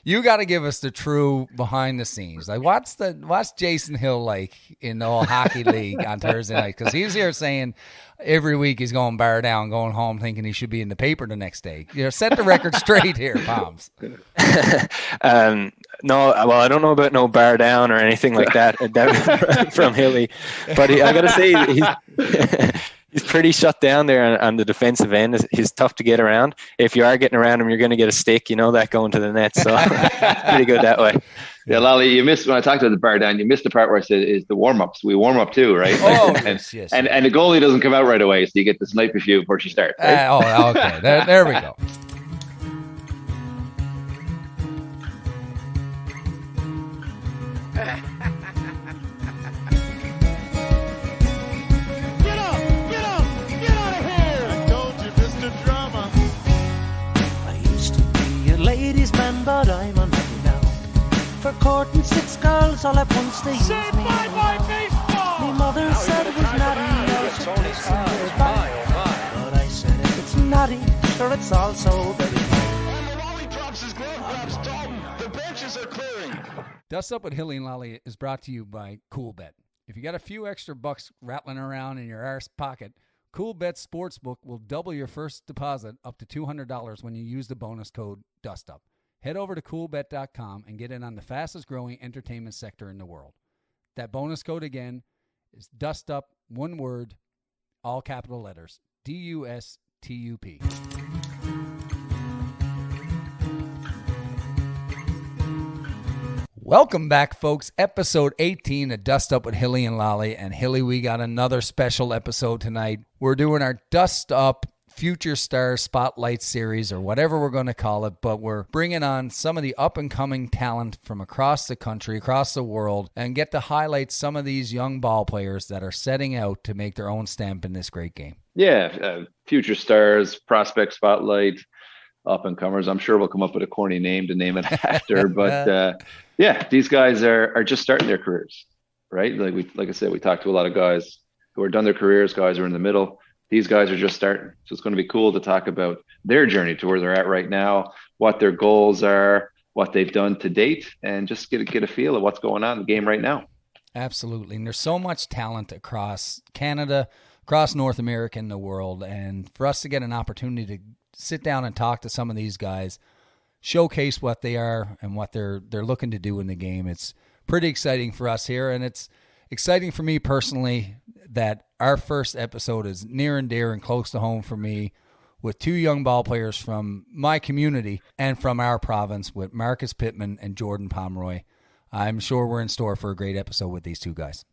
You got to give us the true behind the scenes. Like, what's Jason Hill like in the whole hockey league on Thursday night? Because he's here saying every week he's going bar down, going home thinking he should be in the paper the next day. Set the record straight here, Poms. No, well, I don't know about no bar down or anything like that from Hilly, but I got to say he's pretty shut down there on the defensive end. He's tough to get around. If you are getting around him, you're going to get a stick. You know that going to the net, so pretty good that way. Yeah, Lally, you missed when I talked about the bar down. You missed the part where I said is the warm ups. We warm up too, right? Oh, and, yes. And the goalie doesn't come out right away, so you get the snipe a few before she starts. Right? Okay. There we go. But I'm unhappy now. For courting 6 girls all at once, they used me. My mother said it was naughty. It's only But I said if it's naughty, sure it's also very And the Lolly drops his glove, grabs Tom. The benches are clearing. Dust Up with Hilly and Lolly is brought to you by CoolBet. If you got a few extra bucks rattling around in your arse pocket, CoolBet Sportsbook will double your first deposit up to $200 when you use the bonus code DUSTUP. Head over to coolbet.com and get in on the fastest growing entertainment sector in the world. That bonus code again is DUSTUP, one word, all capital letters, DUSTUP. Welcome back, folks. Episode 18 of Dust Up with Hilly and Lolly. And Hilly, we got another special episode tonight. We're doing our Dust Up Future Star Spotlight Series, or whatever we're going to call it, but we're bringing on some of the up-and-coming talent from across the country, across the world, and get to highlight some of these young ball players that are setting out to make their own stamp in this great game. Yeah, future stars, prospect spotlight, up-and-comers. I'm sure we'll come up with a corny name to name it after, but yeah, these guys are just starting their careers, right? Like I said, we talked to a lot of guys who are done their careers, guys who are in the middle. These guys are just starting. So it's going to be cool to talk about their journey to where they're at right now, what their goals are, what they've done to date, and just get a feel of what's going on in the game right now. Absolutely. And there's so much talent across Canada, across North America and the world. And for us to get an opportunity to sit down and talk to some of these guys, showcase what they are and what they're looking to do in the game, it's pretty exciting for us here. And it's exciting for me personally that our first episode is near and dear and close to home for me, with 2 young ball players from my community and from our province, with Marcus Pittman and Jordan Pomeroy. I'm sure we're in store for a great episode with these 2 guys.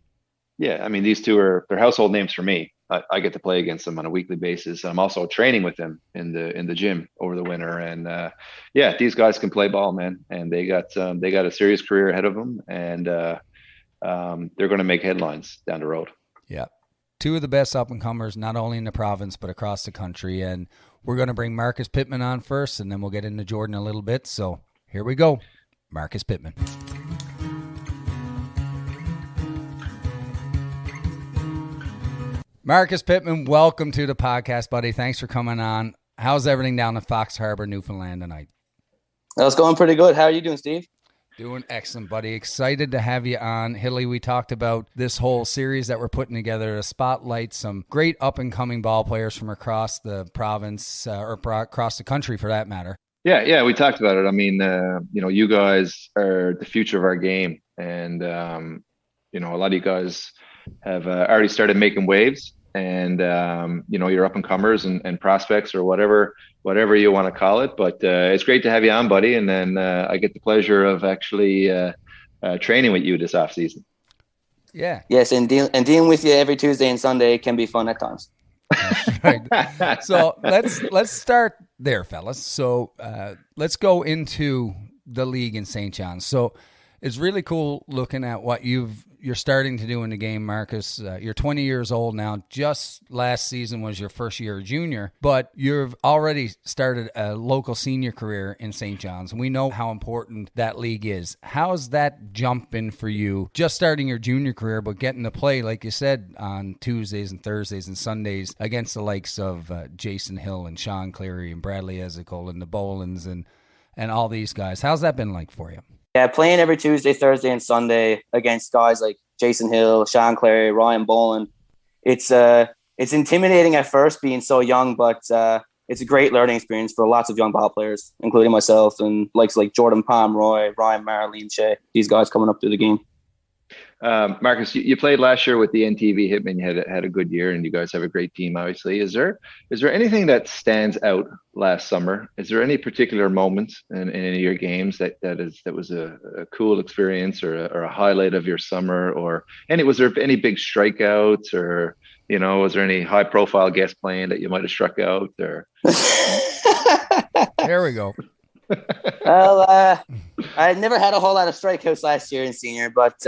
Yeah, I mean, these 2 they're household names for me. I get to play against them on a weekly basis. I'm also training with them in the gym over the winter. And yeah, these guys can play ball, man. And they got a serious career ahead of them. And they're going to make headlines down the road. Yeah. 2 of the best up-and-comers, not only in the province, but across the country. And we're going to bring Marcus Pittman on first, and then we'll get into Jordan a little bit. So here we go. Marcus Pittman. Marcus Pittman, welcome to the podcast, buddy. Thanks for coming on. How's everything down in Fox Harbor, Newfoundland tonight? It's going pretty good. How are you doing, Steve? Doing excellent, buddy. Excited to have you on. Hilly, we talked about this whole series that we're putting together to spotlight some great up-and-coming ball players from across the province, or across the country for that matter. Yeah, we talked about it. I mean, you guys are the future of our game. And, a lot of you guys have already started making waves. And, you're up-and-comers and prospects or whatever you want to call it. But it's great to have you on, buddy. And then I get the pleasure of actually training with you this offseason. Yeah. Yes, and dealing with you every Tuesday and Sunday can be fun at times. That's right. So let's start there, fellas. So let's go into the league in St. John's. So it's really cool looking at what you're starting to do in the game, Marcus. You're 20 years old now. Just last season was your first year junior, but you've already started a local senior career in St. John's. And we know how important that league is. How's that jump been for you, just starting your junior career, but getting to play, like you said, on Tuesdays and Thursdays and Sundays against the likes of Jason Hill and Sean Cleary and Bradley Ezekiel and the Bolins and and all these guys. How's that been like for you? Yeah, playing every Tuesday, Thursday, and Sunday against guys like Jason Hill, Sean Clary, Ryan Boland. It's intimidating at first being so young, but it's a great learning experience for lots of young ball players, including myself and likes like Jordan Pomeroy, Ryan Marley, Shea. These guys coming up through the game. Marcus, you played last year with the NTV Pittman. You had a good year, and you guys have a great team. Obviously, is there anything that stands out last summer? Is there any particular moments in any of your games that was a cool experience or a highlight of your summer? Or was there any big strikeouts, or was there any high profile guest playing that you might have struck out? Or there we go. Well, I never had a whole lot of strikeouts last year in senior, but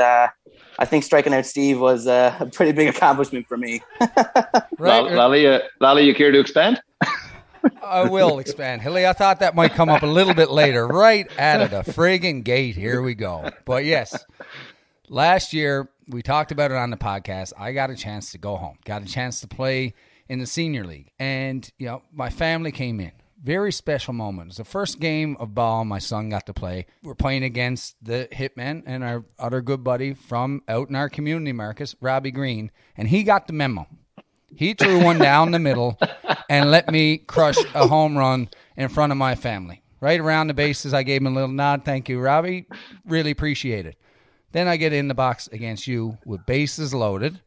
I think striking out Steve was a pretty big accomplishment for me. Right. Lally, you care to expand? I will expand. Hilly, I thought that might come up a little bit later. Right out of the friggin' gate. Here we go. But yes, last year, we talked about it on the podcast. I got a chance to go home, got a chance to play in the senior league. And, my family came in. Very special moment. It was the first game of ball my son got to play. We're playing against the Hitman and our other good buddy from out in our community, Marcus, Robbie Green, and he got the memo. He threw one down the middle and let me crush a home run in front of my family. Right around the bases, I gave him a little nod. Thank you, Robbie. Really appreciate it. Then I get in the box against you with bases loaded,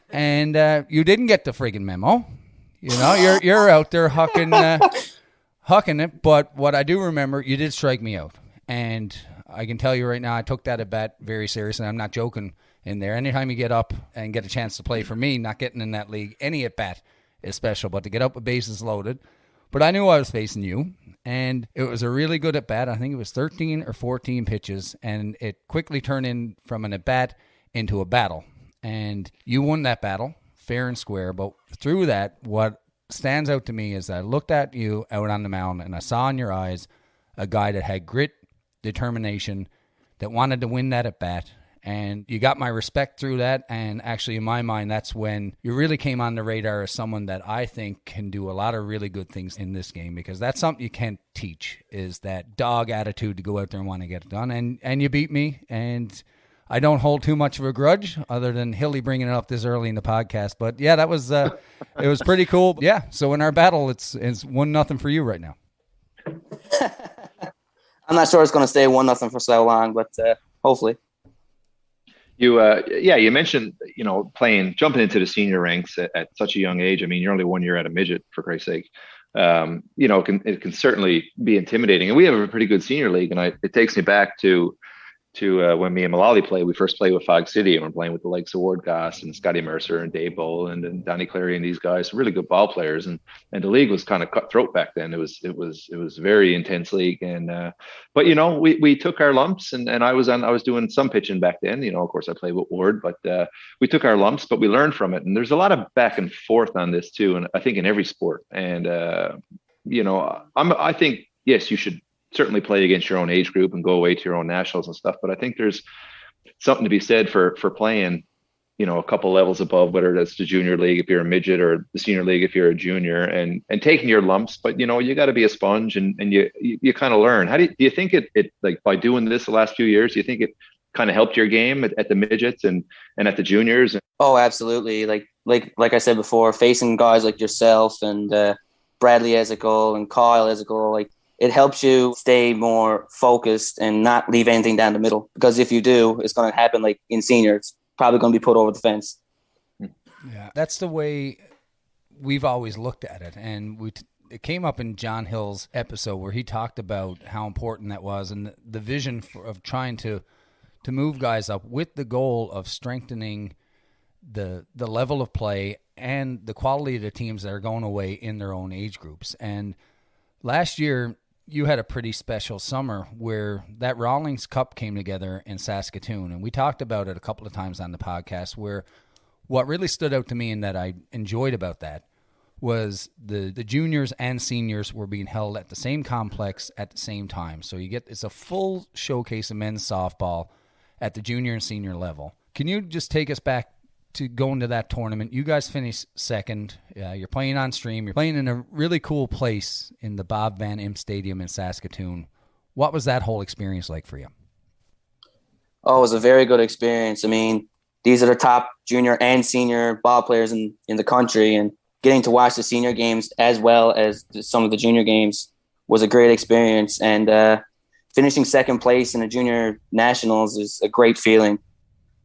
and you didn't get the friggin' memo. You're out there hucking it, but what I do remember, you did strike me out. And I can tell you right now, I took that at bat very seriously. I'm not joking in there. Anytime you get up and get a chance to play, for me, not getting in that league, any at bat is special. But to get up with bases loaded. But I knew I was facing you, and it was a really good at bat. I think it was 13 or 14 pitches, and it quickly turned in from an at bat into a battle. And you won that battle, fair and square. But through that, what stands out to me is I looked at you out on the mound and I saw in your eyes a guy that had grit, determination, that wanted to win that at bat, and you got my respect through that. And actually, in my mind, that's when you really came on the radar as someone that I think can do a lot of really good things in this game, because that's something you can't teach, is that dog attitude to go out there and want to get it done. And you beat me, and I don't hold too much of a grudge, other than Hilly bringing it up this early in the podcast. But yeah, that was it was pretty cool. Yeah, so in our battle, it's 1-0 for you right now. I'm not sure it's going to stay 1-0 for so long, but hopefully. You mentioned jumping into the senior ranks at such a young age. I mean, you're only 1 year out of midget, for Christ's sake. It can certainly be intimidating. And we have a pretty good senior league, and it takes me back to when me and Mullally played. We first played with Fog City, and we're playing with the likes of Ward Goss and Scotty Mercer and Dave Boland and Donnie Clary and these guys, really good ball players. And the league was kind of cutthroat back then. It was a very intense league. And but we took our lumps, and I was doing some pitching back then. Of course I played with Ward, but we took our lumps, but we learned from it. And there's a lot of back and forth on this too, and I think in every sport. And I think yes, you should certainly play against your own age group and go away to your own nationals and stuff. But I think there's something to be said for playing, a couple levels above, whether that's the junior league if you're a midget or the senior league if you're a junior, and taking your lumps. But you got to be a sponge, and you kind of learn. How do you think it like by doing this the last few years? Do you think it kind of helped your game at the midgets and at the juniors? Oh, absolutely. Like I said before, facing guys like yourself and Bradley Ezekiel and Kyle Ezekiel, it helps you stay more focused and not leave anything down the middle. Because if you do, it's going to happen like in senior. It's probably going to be put over the fence. Yeah, that's the way we've always looked at it. And it came up in John Hill's episode where he talked about how important that was, and the vision of trying to move guys up with the goal of strengthening the level of play and the quality of the teams that are going away in their own age groups. And last year, you had a pretty special summer where that Rawlings Cup came together in Saskatoon, and we talked about it a couple of times on the podcast, where what really stood out to me and that I enjoyed about that was the juniors and seniors were being held at the same complex at the same time. So it's a full showcase of men's softball at the junior and senior level. Can you just take us back to go into that tournament? You guys finished second. You're playing on stream. You're playing in a really cool place in the Bob Van Imp Stadium in Saskatoon. What was that whole experience like for you? Oh, it was a very good experience. I mean, these are the top junior and senior ball players in the country, and getting to watch the senior games as well as some of the junior games was a great experience. And finishing second place in the junior nationals is a great feeling,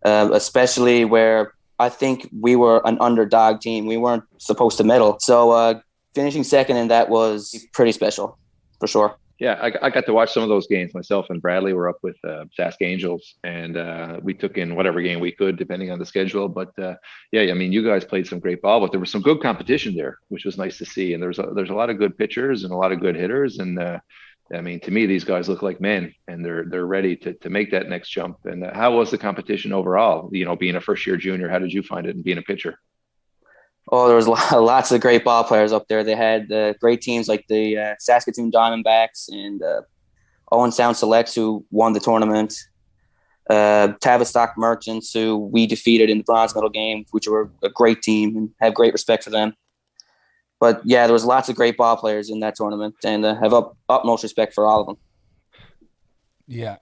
especially where I think we were an underdog team. We weren't supposed to medal. So finishing second in that was pretty special, for sure. Yeah, I got to watch some of those games. Myself and Bradley were up with Sask Angels, and we took in whatever game we could, depending on the schedule. But yeah, I mean, you guys played some great ball, but there was some good competition there, which was nice to see. And there's a lot of good pitchers and a lot of good hitters. And I mean, to me, these guys look like men, and they're ready to make that next jump. And how was the competition overall? You know, being a first year junior, how did you find it, and being a pitcher? Oh, there was lots of great ball players up there. They had great teams like the Saskatoon Diamondbacks and Owen Sound Selects, who won the tournament. Tavistock Merchants, who we defeated in the bronze medal game, which were a great team, and have great respect for them. But yeah, there was lots of great ball players in that tournament, and have utmost respect for all of them. Yeah,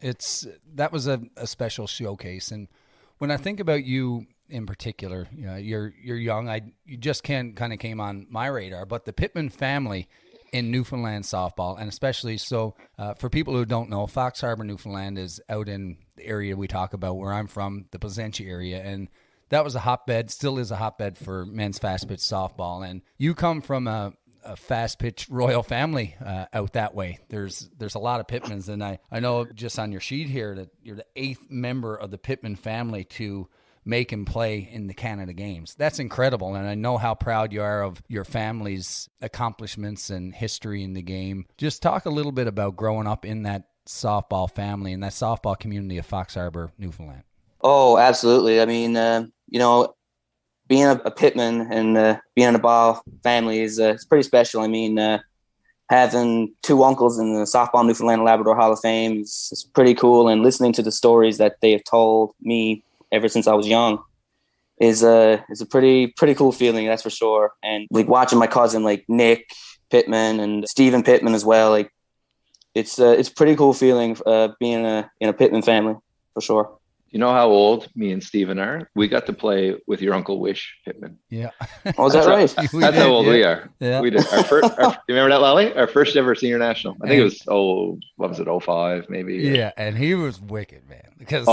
that was a special showcase. And when I think about you in particular, you know, you're young. You just kind of came on my radar, but the Pittman family in Newfoundland softball, and especially so for people who don't know, Fox Harbor, Newfoundland is out in the area we talk about where I'm from, the Placentia area, and that was a hotbed, still is a hotbed for men's fast pitch softball. And you come from a fast pitch royal family out that way. There's a lot of Pittmans, and I know just on your sheet here that you're the 8th member of the Pittman family to make and play in the Canada Games. That's incredible, and I know how proud you are of your family's accomplishments and history in the game. Just talk a little bit about growing up in that softball family and that softball community of Fox Harbor, Newfoundland. Oh, absolutely. I mean, you know, being a Pittman and being in a ball family is it's pretty special. I mean, having 2 uncles in the Softball Newfoundland and Labrador Hall of Fame is pretty cool, and listening to the stories that they have told me ever since I was young is a pretty cool feeling, that's for sure. And like watching my cousin like Nick Pittman and Stephen Pittman as well, like it's a pretty cool feeling being in a Pittman family, for sure. You know how old me and Steven are? We got to play with your Uncle Wish Pittman. Yeah. Oh, is that right? That's how old we are. Yeah. We did. You remember that, Lally? Our first ever senior national. I think it was, what was it, 05 maybe? Yeah, and he was wicked, man. Because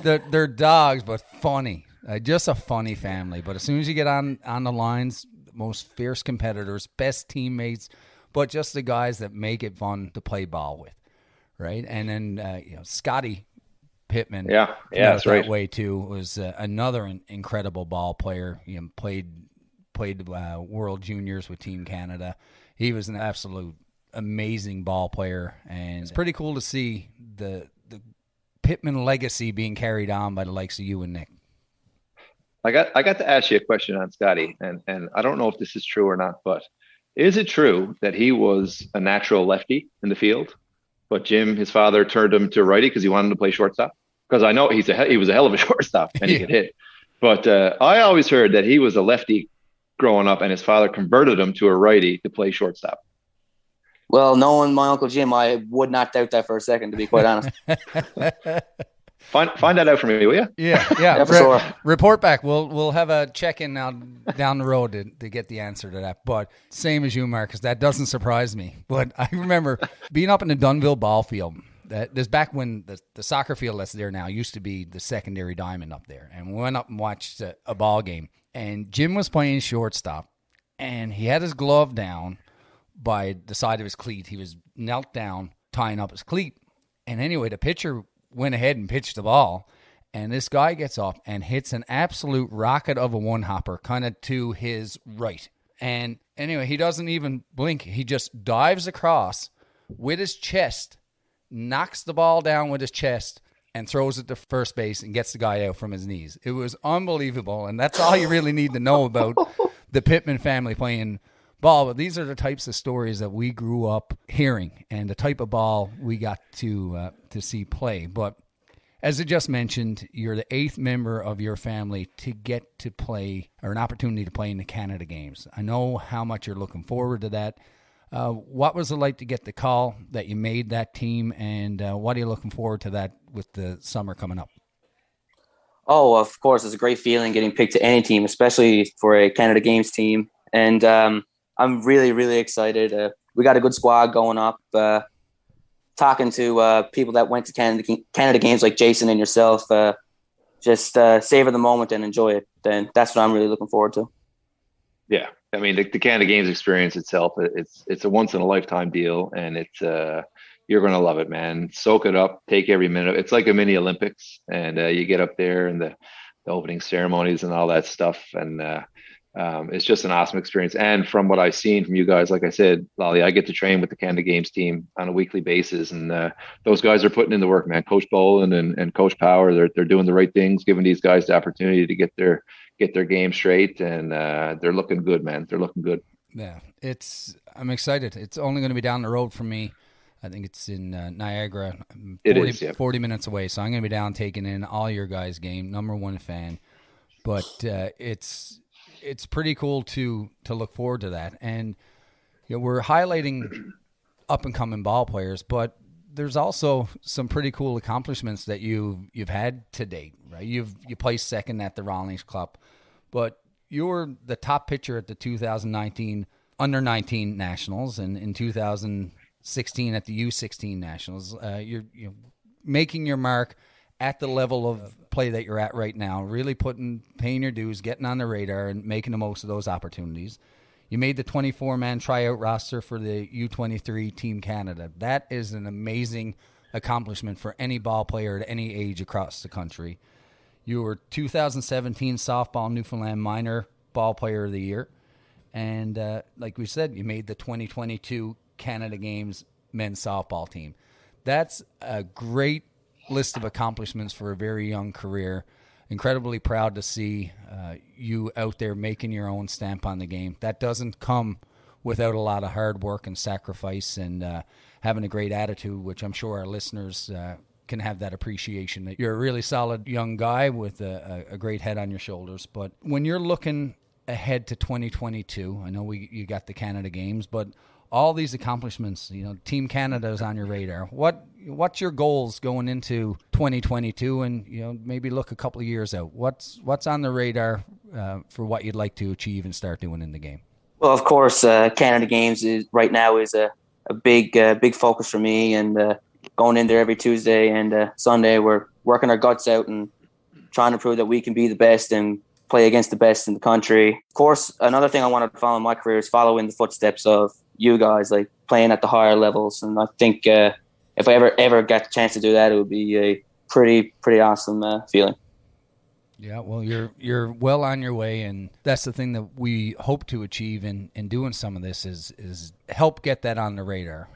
they're dogs, but funny. Just a funny family. But as soon as you get on the lines, most fierce competitors, best teammates, but just the guys that make it fun to play ball with, right? And then, Scotty Pittman, that's right. That way too, was another incredible ball player. You know, played World Juniors with Team Canada. He was an absolute amazing ball player, and it's pretty cool to see the Pittman legacy being carried on by the likes of you and Nick. I got to ask you a question on Scotty, and I don't know if this is true or not, but is it true that he was a natural lefty in the field? But Jim, his father, turned him to righty because he wanted to play shortstop. Because I know he was a hell of a shortstop and he could hit. But I always heard that he was a lefty growing up, and his father converted him to a righty to play shortstop. Well, knowing my Uncle Jim, I would not doubt that for a second, to be quite honest. Find that out for me, will you? Yeah, for sure. Report back. We'll have a check-in now down the road to get the answer to that. But same as you, Marcus, that doesn't surprise me. But I remember being up in the Dunville ball field. This back when the soccer field that's there now used to be the secondary diamond up there. And we went up and watched a ball game. And Jim was playing shortstop. And he had his glove down by the side of his cleat. He was knelt down, tying up his cleat. And anyway, the pitcher went ahead and pitched the ball, and this guy gets up and hits an absolute rocket of a one-hopper kind of to his right. And anyway, he doesn't even blink. He just dives across with his chest, knocks the ball down with his chest, and throws it to first base and gets the guy out from his knees. It was unbelievable, and that's all you really need to know about the Pittman family playing ball. But these are the types of stories that we grew up hearing and the type of ball we got to see play. But as I just mentioned, you're the 8th member of your family to get to play, or an opportunity to play in the Canada Games. I know how much you're looking forward to that. What was it like to get the call that you made that team, and what are you looking forward to that with the summer coming up? Oh, of course, it's a great feeling getting picked to any team, especially for a Canada Games team. And I'm really, really excited. We got a good squad going up. Talking to people that went to Canada Games like Jason and yourself, just savor the moment and enjoy it. Then that's what I'm really looking forward to. Yeah, I mean the Canada Games experience itself, it's a once in a lifetime deal, and it's you're gonna love it, man. Soak it up, take every minute. It's like a mini Olympics, and you get up there and the opening ceremonies and all that stuff, and it's just an awesome experience. And from what I've seen from you guys, like I said, Lolly, I get to train with the Canada Games team on a weekly basis, and those guys are putting in the work, man. Coach Boland and Coach Power, they're doing the right things, giving these guys the opportunity to get their game straight, and they're looking good, man. They're looking good. Yeah, I'm excited. It's only going to be down the road from me. I think it's in Niagara. 40 minutes away, so I'm going to be down taking in all your guys' game. Number one fan, but it's pretty cool to look forward to that. And we're highlighting up and coming ball players, but there's also some pretty cool accomplishments that you've had to date, right? You placed second at the Rawlings Cup, but you were the top pitcher at the 2019 Under-19 Nationals, and in 2016 at the U16 Nationals. You're making your mark at the level of play that you're at right now, really paying your dues, getting on the radar, and making the most of those opportunities. You made the 24-man tryout roster for the U23 Team Canada. That is an amazing accomplishment for any ball player at any age across the country. You were 2017 Softball Newfoundland Minor Ball Player of the Year. And like we said, you made the 2022 Canada Games men's softball team. That's a great list of accomplishments for a very young career. Incredibly proud to see you out there making your own stamp on the game. That doesn't come without a lot of hard work and sacrifice and having a great attitude, which I'm sure our listeners can have that appreciation that you're a really solid young guy with a great head on your shoulders. But when you're looking ahead to 2022, I know you got the Canada Games, but all these accomplishments, Team Canada is on your radar. What's your goals going into 2022, and maybe look a couple of years out? What's on the radar for what you'd like to achieve and start doing in the game? Well, of course, Canada Games right now is a big focus for me, and going in there every Tuesday and Sunday, we're working our guts out and trying to prove that we can be the best and play against the best in the country. Of course, another thing I want to follow in my career is following the footsteps of you guys, like playing at the higher levels. And I think if I ever get the chance to do that, it would be a pretty awesome feeling. Yeah, well, you're well on your way, and that's the thing that we hope to achieve in doing some of this is help get that on the radar.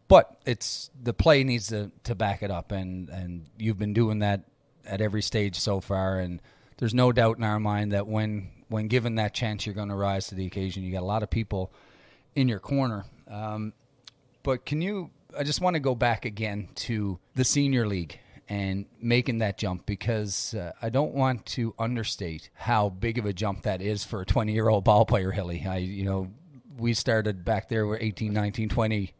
But it's the play needs to back it up, and you've been doing that at every stage so far, and there's no doubt in our mind that when given that chance, you're going to rise to the occasion. You got a lot of people in your corner. But I just want to go back again to the senior league and making that jump, because I don't want to understate how big of a jump that is for a 20-year-old ball player, Hilly. We started back there with 18, 19, 20.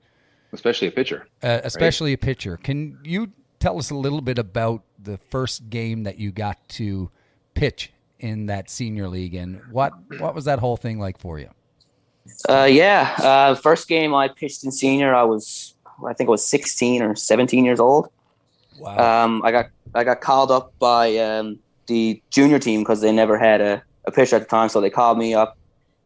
Especially a pitcher. Especially a pitcher. Can you tell us a little bit about the first game that you got to pitch in that senior league, and what was that whole thing like for you? First game I pitched in senior, I think I was 16 or 17 years old. Wow. I got called up by the junior team because they never had a pitcher at the time, so they called me up,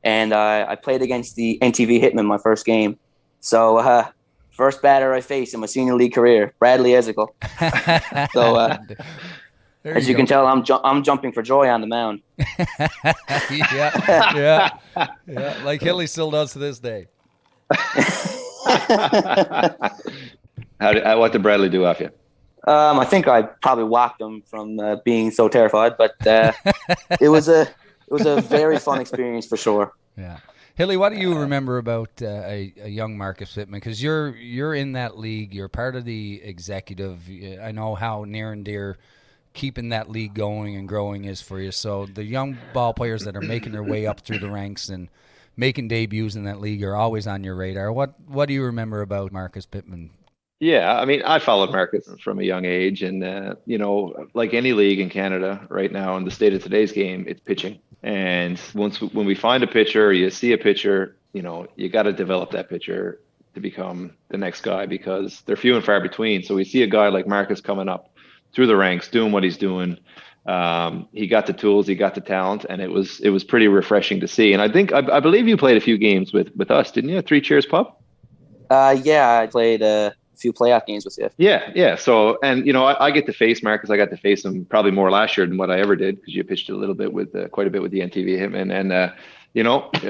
and I played against the NTV Hitman my first game. So first batter I faced in my senior league career, Bradley Ezekiel. So as you can tell, I'm jumping for joy on the mound. yeah. Like Hilly still does to this day. What did Bradley do off you? I think I probably walked him from being so terrified, but it was a very fun experience for sure. Yeah. Hilly, what do you remember about a young Marcus Pittman? Because you're in that league, you're part of the executive. I know how near and dear keeping that league going and growing is for you. So the young ball players that are making their way up through the ranks and making debuts in that league are always on your radar. What do you remember about Marcus Pittman? Yeah, I mean, I followed Marcus from a young age, and like any league in Canada right now, in the state of today's game, it's pitching. And when we find a pitcher, you see a pitcher, you got to develop that pitcher to become the next guy, because they're few and far between. So we see a guy like Marcus coming up through the ranks, doing what he's doing. He got the tools, he got the talent, and it was pretty refreshing to see. And I believe you played a few games with us, didn't you? 3 Cheers Pub? Yeah, I played a few playoff games with you. Yeah. So, and I get to face Marcus. I got to face him probably more last year than what I ever did, because you pitched a little bit with quite a bit with the NTV Hitman. And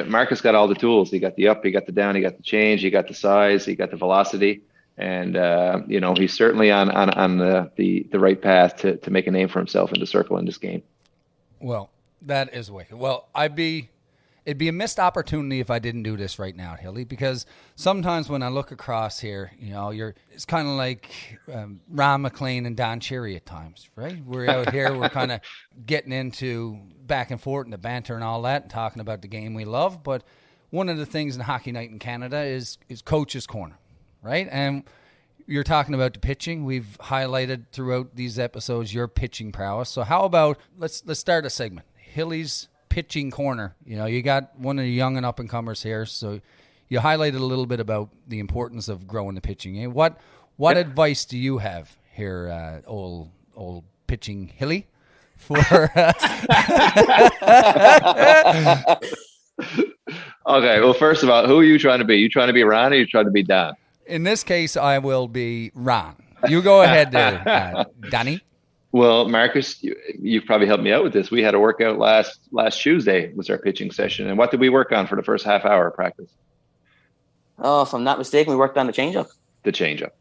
Marcus got all the tools. He got the up, he got the down, he got the change, he got the size, he got the velocity, and he's certainly on the right path to make a name for himself in the circle in this game. Well, that is wicked. Well, it'd be a missed opportunity if I didn't do this right now, Hilly, because sometimes when I look across here, it's kind of like Ron McLean and Don Cherry at times, right? We're out here, we're kind of getting into back and forth and the banter and all that, and talking about the game we love. But one of the things in Hockey Night in Canada is Coach's Corner, right? And you're talking about the pitching. We've highlighted throughout these episodes your pitching prowess. So how about let's start a segment, Hilly's Pitching Corner. You got one of the young and up and comers here, so you highlighted a little bit about the importance of growing the pitching. What advice do you have here, old pitching Hilly, for? Okay. Well, first of all, who are you trying to be? You trying to be Ron, or you trying to be Don? In this case, I will be Ron. You go ahead there, Donnie. Well, Marcus, you've probably helped me out with this. We had a workout last Tuesday was our pitching session. And what did we work on for the first half hour of practice? Oh, if I'm not mistaken, we worked on the changeup. The changeup,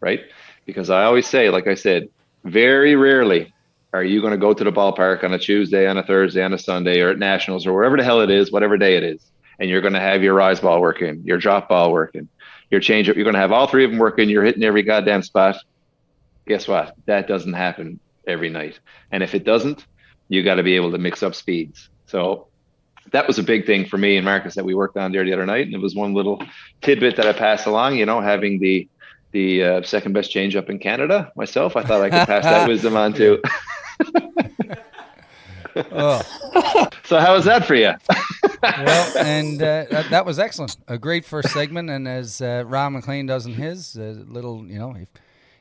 right? Because I always say, like I said, very rarely are you going to go to the ballpark on a Tuesday, on a Thursday, on a Sunday, or at Nationals, or wherever the hell it is, whatever day it is, and you're going to have your rise ball working, your drop ball working, your changeup. You're going to have all 3 of them working. You're hitting every goddamn spot. Guess what? That doesn't happen every night. And if it doesn't, you got to be able to mix up speeds. So that was a big thing for me and Marcus that we worked on there the other night. And it was one little tidbit that I passed along, having the second best changeup in Canada myself. I thought I could pass that wisdom on too. Oh. So how was that for you? Well, and that was excellent. A great first segment. And as Ron McLean does in his little,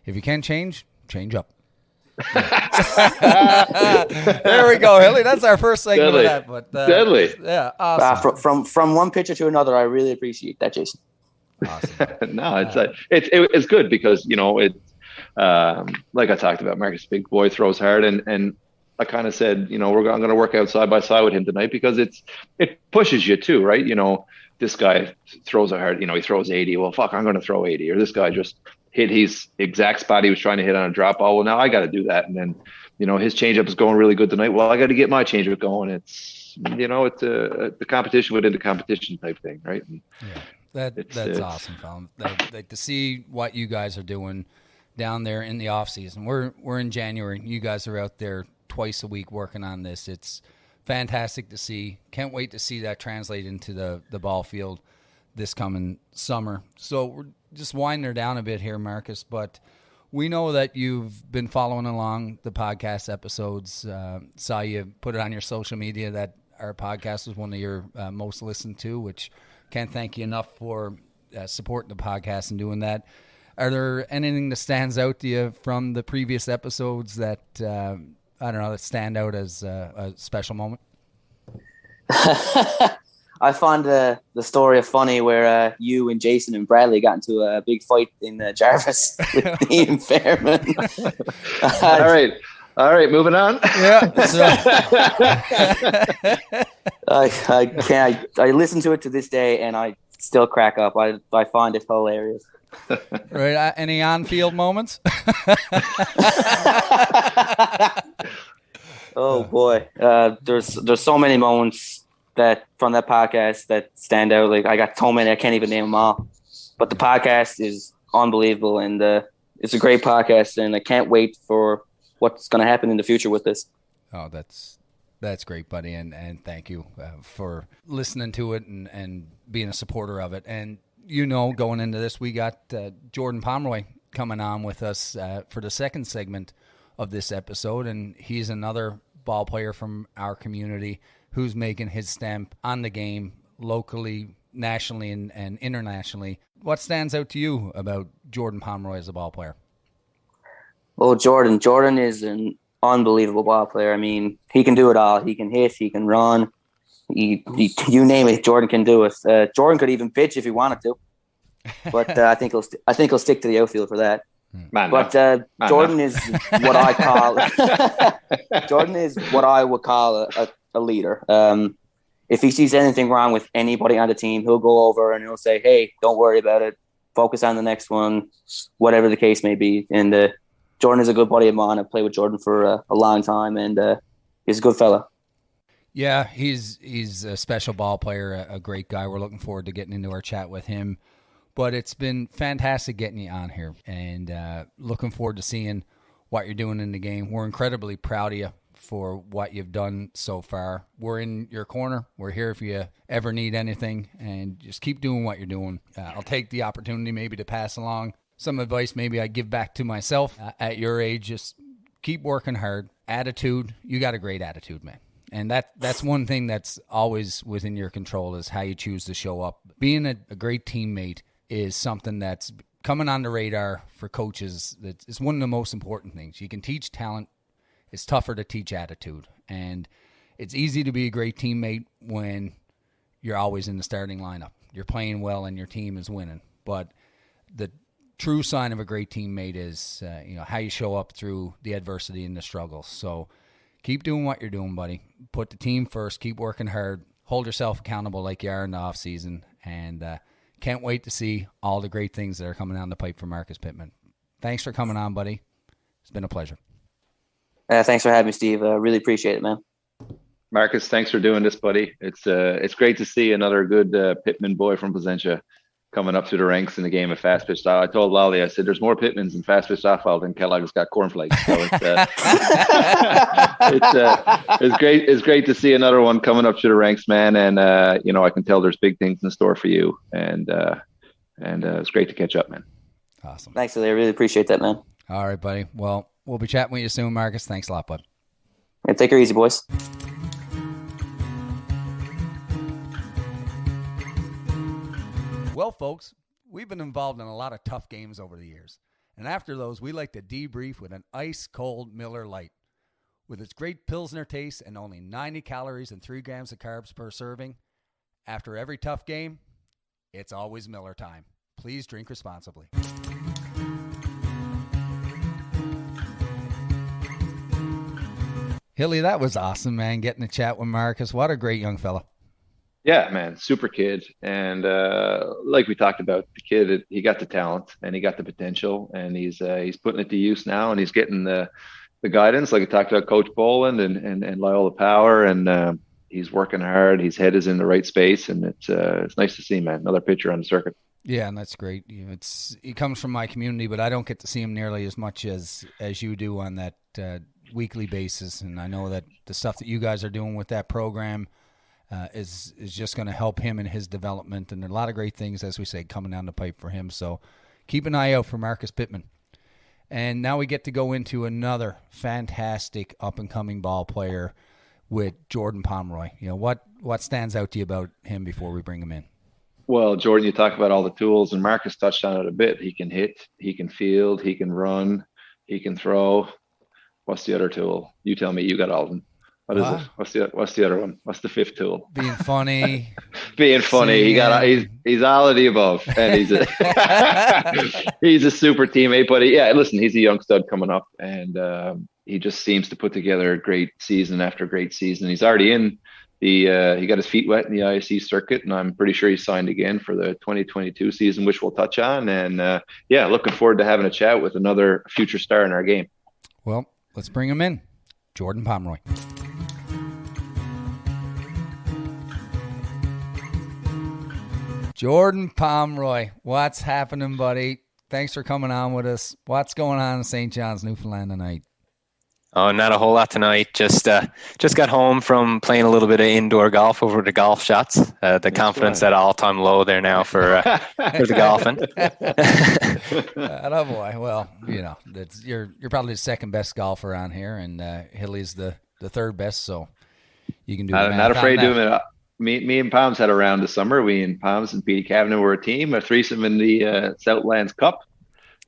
if you can change up. There we go, Hilly. That's our first segment Deadly. of that. But Deadly. Yeah, awesome. From one pitcher to another, I really appreciate that, Jason. Awesome. No, it's good because it's like I talked about, Marcus, big boy, throws hard, and I kind of said, I'm going to work out side by side with him tonight because it pushes you too, right? This guy throws a hard, he throws 80. Well, fuck, I'm going to throw 80. Or this guy just hit his exact spot he was trying to hit on a drop ball. Well, now I got to do that. And then, his changeup is going really good tonight. Well, I got to get my changeup going. It's, it's the competition within the competition type thing, right? And yeah, that's awesome, Colin. Like to see what you guys are doing down there in the off season. We're in January. You guys are out there twice a week working on this. It's fantastic to see. Can't wait to see that translate into the ball field this coming summer. So we're just winding her down a bit here, Marcus, but we know that you've been following along the podcast episodes. Saw you put it on your social media that our podcast was one of your most listened to, which can't thank you enough for supporting the podcast and doing that. Are there anything that stands out to you from the previous episodes that, that stand out as a special moment? I found the story funny where you and Jason and Bradley got into a big fight in Jarvis with me and Fairman. All right, moving on. Yeah. I listen to it to this day and I still crack up. I find it hilarious. Right. Any on-field moments? Oh boy, there's so many moments that from that podcast that stand out. Like I got so many, I can't even name them all. But the podcast is unbelievable, and it's a great podcast, and I can't wait for what's going to happen in the future with this. Oh, that's That's great, buddy, and thank you for listening to it and being a supporter of it. And, going into this, we got Jordan Pomeroy coming on with us for the second segment of this episode, and he's another ball player from our community who's making his stamp on the game locally, nationally, and internationally. What stands out to you about Jordan Pomeroy as a ball player? Well, Jordan is an unbelievable ball player. I mean, he can do it all. He can hit, he can run, you name it, Jordan can do it. Jordan could even pitch if he wanted to, but I think he'll stick to the outfield for that. Jordan is what I call Jordan is what I would call a leader. If he sees anything wrong with anybody on the team, he'll go over and he'll say, "Hey, don't worry about it. Focus on the next one," whatever the case may be. And Jordan is a good buddy of mine. I've played with Jordan for a long time, and he's a good fella. Yeah, he's a special ball player, a great guy. We're looking forward to getting into our chat with him. But it's been fantastic getting you on here, and looking forward to seeing what you're doing in the game. We're incredibly proud of you for what you've done so far. We're in your corner. We're here if you ever need anything, and just keep doing what you're doing. I'll take the opportunity maybe to pass along some advice maybe I give back to myself at your age. Just keep working hard. Attitude, you got a great attitude, man. And that's one thing that's always within your control is how you choose to show up. Being a great teammate is something that's coming on the radar for coaches. It's one of the most important things. You can teach talent. It's tougher to teach attitude. And it's easy to be a great teammate when you're always in the starting lineup. You're playing well and your team is winning. But the true sign of a great teammate is how you show up through the adversity and the struggles. So keep doing what you're doing, buddy. Put the team first. Keep working hard. Hold yourself accountable like you are in the off season. And can't wait to see all the great things that are coming down the pipe for Marcus Pittman. Thanks for coming on, buddy. It's been a pleasure. Thanks for having me, Steve. Really appreciate it, man. Marcus, thanks for doing this, buddy. It's great to see another good Pittman boy from Placentia coming up through the ranks in the game of fast pitch softball. I told Lolly, I said, there's more Pittmans in fast pitch softball than Kellogg's got cornflakes. So it's great to see another one coming up through the ranks, man. And I can tell there's big things in store for you. And it's great to catch up, man. Awesome. Thanks, Hilly. I really appreciate that, man. All right, buddy. Well, we'll be chatting with you soon, Marcus. Thanks a lot, bud. Yeah, take her easy, boys. Well, folks, we've been involved in a lot of tough games over the years. And after those, we like to debrief with an ice-cold Miller Lite. With its great Pilsner taste and only 90 calories and 3 grams of carbs per serving, after every tough game, it's always Miller time. Please drink responsibly. Hilly, that was awesome, man, getting to chat with Marcus. What a great young fella. Yeah, man, super kid. And like we talked about, the kid, he got the talent and he got the potential, and he's putting it to use now, and he's getting the guidance, like I talked about Coach Boland and Loyola Power, and he's working hard. His head is in the right space, and it's nice to see, man. Another pitcher on the circuit. Yeah, and that's great. He comes from my community, but I don't get to see him nearly as much as you do on that weekly basis. And I know that the stuff that you guys are doing with that program is just going to help him in his development. And there are a lot of great things, as we say, coming down the pipe for him. So keep an eye out for Marcus Pittman. And now we get to go into another fantastic up-and-coming ball player with Jordan Pomeroy. What stands out to you about him before we bring him in? Well, Jordan, you talk about all the tools, and Marcus touched on it a bit. He can hit, he can field, he can run, he can throw. What's the other tool? You tell me. You got all of them. What is it? What's the other one? What's the fifth tool? Being funny. Being funny. He's all of the above, and he's a super teammate. But listen, he's a young stud coming up, and he just seems to put together a great season after great season. He's already in he got his feet wet in the ISC circuit, and I'm pretty sure he's signed again for the 2022 season, which we'll touch on. And looking forward to having a chat with another future star in our game. Well, let's bring him in. Jordan Pomeroy. Jordan Pomeroy, what's happening, buddy? Thanks for coming on with us. What's going on in St. John's, Newfoundland tonight? Oh, not a whole lot tonight. Just got home from playing a little bit of indoor golf over the golf shots. The confidence at all-time low there now for the golfing. Oh boy. Well, you're probably the second best golfer around here, and Hilly's the third best. So you can do. I'm not afraid to admit it. Me and Palms had a round this summer. We and Palms and Petey Kavanagh were a team, a threesome in the Southlands Cup.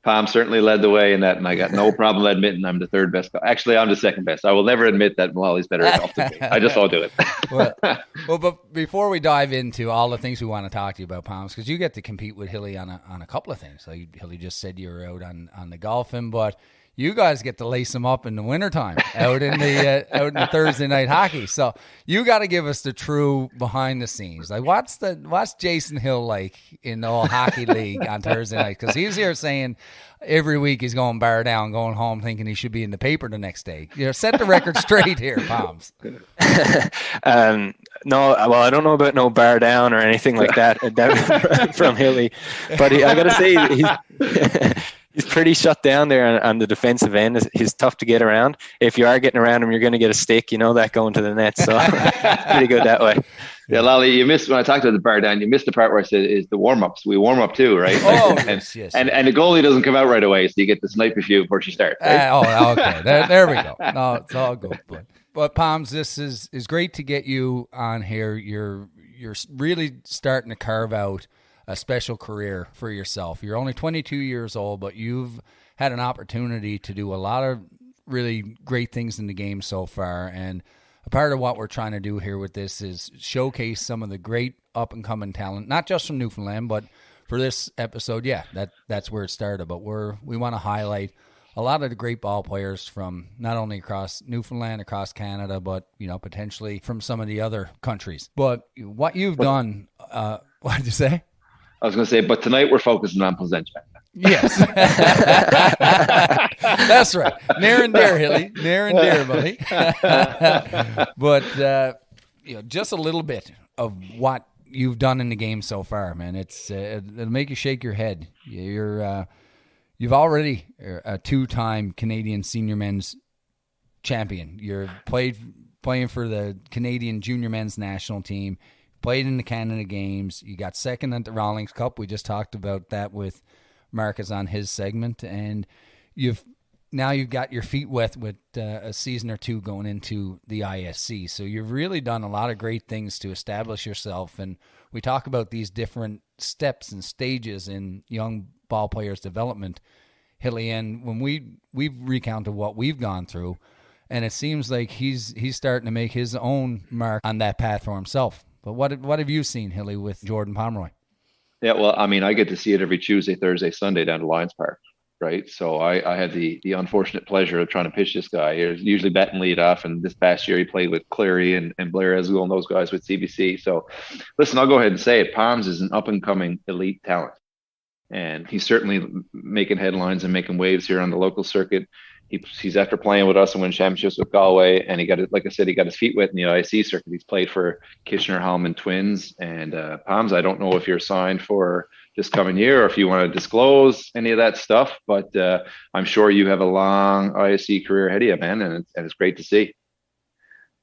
Palm certainly led the way in that, and I got no problem admitting I'm the third best. Actually, I'm the second best. I will never admit that Molly's better at golf than me. I just won't do it. well, but before we dive into all the things we want to talk to you about, Palms, because you get to compete with Hilly on a couple of things. Like Hilly just said you were out on the golfing, but you guys get to lace them up in the wintertime out in the Thursday night hockey. So you got to give us the true behind the scenes. Like what's Jason Hill like in the whole hockey league on Thursday night? Because he's here saying every week he's going bar down, going home thinking he should be in the paper the next day. Set the record straight here, Palms. No, well, I don't know about no bar down or anything like that from Hilly, but I got to say he's pretty shut down there on the defensive end. He's tough to get around. If you are getting around him, you're going to get a stick. You know that going to the net. So pretty good that way. Yeah, Lally, you missed when I talked about the bar down. You missed the part where I said is the warm ups. We warm up too, right? Oh, yes. And the goalie doesn't come out right away, so you get to snipe a few before she starts. Right? Okay. There we go. No, it's all good. But Palms, this is great to get you on here. You're really starting to carve out a special career for yourself. You're only 22 years old, but you've had an opportunity to do a lot of really great things in the game so far. And a part of what we're trying to do here with this is showcase some of the great up-and-coming talent, not just from Newfoundland, but for this episode, that's where it started. But we want to highlight a lot of the great ball players from not only across Newfoundland, across Canada, but potentially from some of the other countries. But what you've done, what did you say? I was going to say, but tonight we're focusing on Placentia. Yes. That's right. Near and dear, Hilly. Near and dear, buddy. But, just a little bit of what you've done in the game so far, man. It'll make you shake your head. You've already a two-time Canadian senior men's champion. You're playing for the Canadian junior men's national team. Played in the Canada Games. You got second at the Rawlings Cup. We just talked about that with Marcus on his segment. And you've got your feet wet with a season or two going into the ISC. So you've really done a lot of great things to establish yourself. And we talk about these different steps and stages in young ball players' development, Hilly. And when we've recounted what we've gone through, and it seems like he's starting to make his own mark on that path for himself. But what have you seen, Hilly, with Jordan Pomeroy? Yeah, well, I mean, I get to see it every Tuesday, Thursday, Sunday down to Lions Park, right? So I had the unfortunate pleasure of trying to pitch this guy. He was usually batting lead off, and this past year he played with Cleary and Blair Esgul and those guys with CBC. So, listen, I'll go ahead and say it. Palms is an up-and-coming elite talent, and he's certainly making headlines and making waves here on the local circuit. He's after playing with us and winning championships with Galway, and he got his feet wet in the IC circuit. He's played for Kitchener-Hallman Twins and Palms. I don't know if you're signed for this coming year or if you want to disclose any of that stuff, but I'm sure you have a long ISC career ahead of you, man, and it's great to see.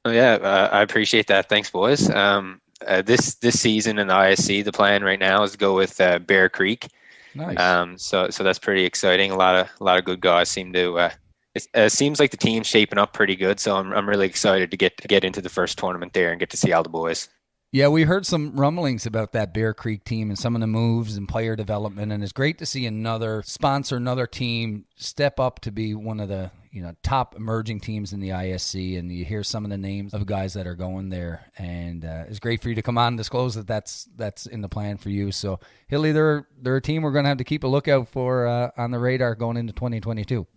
Oh, yeah, I appreciate that. Thanks, boys. This season in the ISC, the plan right now is to go with Bear Creek. Nice. So that's pretty exciting. A lot of good guys seem to. It seems like the team's shaping up pretty good, so I'm really excited to get into the first tournament there and get to see all the boys. Yeah, we heard some rumblings about that Bear Creek team and some of the moves and player development, and it's great to see another sponsor, another team step up to be one of the top emerging teams in the ISC, and you hear some of the names of guys that are going there, and it's great for you to come on and disclose that that's in the plan for you. So, Hilly, they're a team we're going to have to keep a lookout for on the radar going into 2022.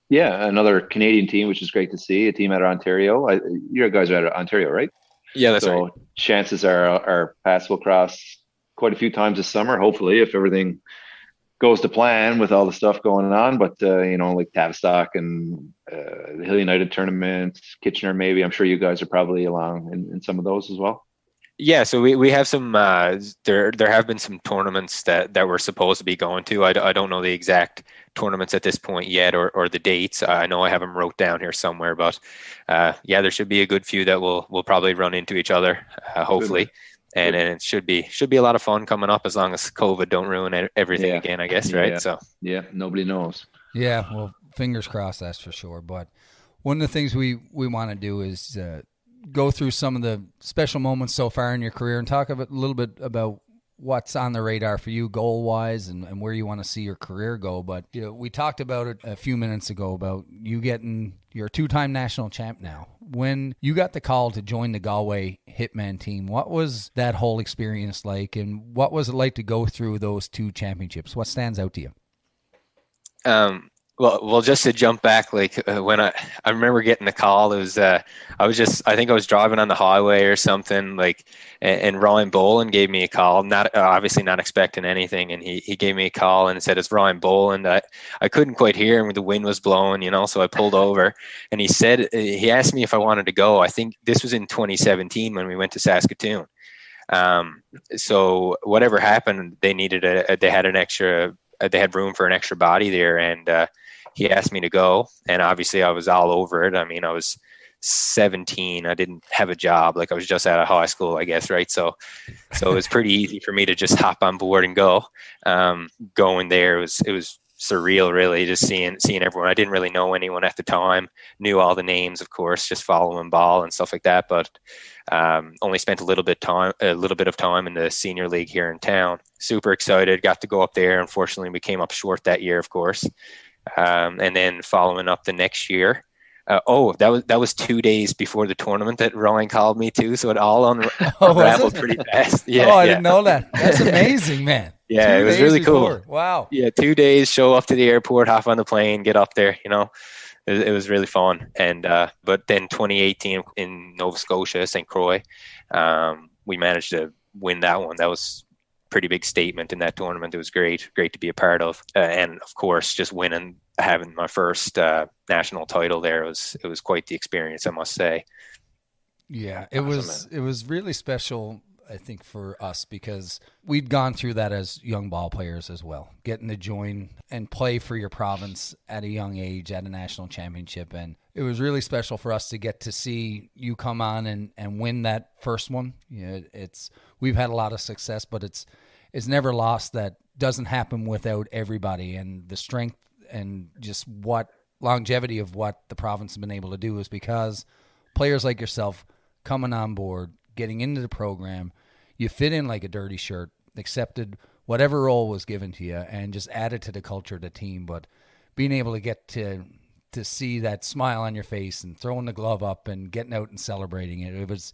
Yeah, another Canadian team, which is great to see. A team out of Ontario. Your guys are out of Ontario, right? Yeah, that's right. Chances are our paths will cross quite a few times this summer, hopefully, if everything goes to plan with all the stuff going on. But, like Tavistock and the Hilly United tournament, Kitchener maybe. I'm sure you guys are probably along in some of those as well. Yeah, so we have some there have been some tournaments that we're supposed to be going to. I don't know the exact tournaments at this point yet, or the dates. I know I have them wrote down here somewhere, but yeah, there should be a good few that we'll probably run into each other, hopefully. And it should be a lot of fun coming up, as long as COVID don't ruin everything again, I guess, right? Yeah. So yeah, nobody knows. Yeah, well, fingers crossed, that's for sure. But one of the things we want to do is go through some of the special moments so far in your career and talk a little bit about what's on the radar for you goal-wise and where you want to see your career go. But we talked about it a few minutes ago about you getting your 2-time national champ now. When you got the call to join the Galway Hitman team, what was that whole experience like, and what was it like to go through those 2 championships? What stands out to you? Well, just to jump back, like when I remember getting the call, it was I think I was driving on the highway or something, like, and Ryan Boland gave me a call, not obviously not expecting anything, and he gave me a call and said it's Ryan Boland. I couldn't quite hear him, the wind was blowing, so I pulled over, and he asked me if I wanted to go. I think this was in 2017 when we went to Saskatoon. So whatever happened, they had room for an extra body there, and he asked me to go, and obviously I was all over it. I mean, I was 17. I didn't have a job. Like, I was just out of high school, I guess, right? So it was pretty easy for me to just hop on board and go. Going there, it was surreal, really, just seeing everyone. I didn't really know anyone at the time, knew all the names, of course, just following ball and stuff like that, but only spent a little bit of time in the senior league here in town. Super excited, got to go up there. Unfortunately, we came up short that year, of course. And then following up the next year, that was 2 days before the tournament that Ryan called me too, so it all unraveled pretty fast. Yeah, I didn't know that. That's amazing, man. Yeah, it was really cool. Wow. Yeah, 2 days, show up to the airport, hop on the plane, get up there. It was really fun. And but then 2018 in Nova Scotia, St. Croix, we managed to win that one. That was pretty big statement in that tournament. It was great to be a part of, and of course, just having my first national title there, it was quite the experience, I must say. Yeah, it was really special, I think, for us, because we'd gone through that as young ball players as well, getting to join and play for your province at a young age at a national championship. And it was really special for us to get to see you come on and win that first one. We've had a lot of success, but it's never lost. That doesn't happen without everybody, and the strength and just what longevity of what the province has been able to do is because players like yourself coming on board, getting into the program, you fit in like a dirty shirt, accepted whatever role was given to you, and just added to the culture of the team. But being able to get to see that smile on your face and throwing the glove up and getting out and celebrating it,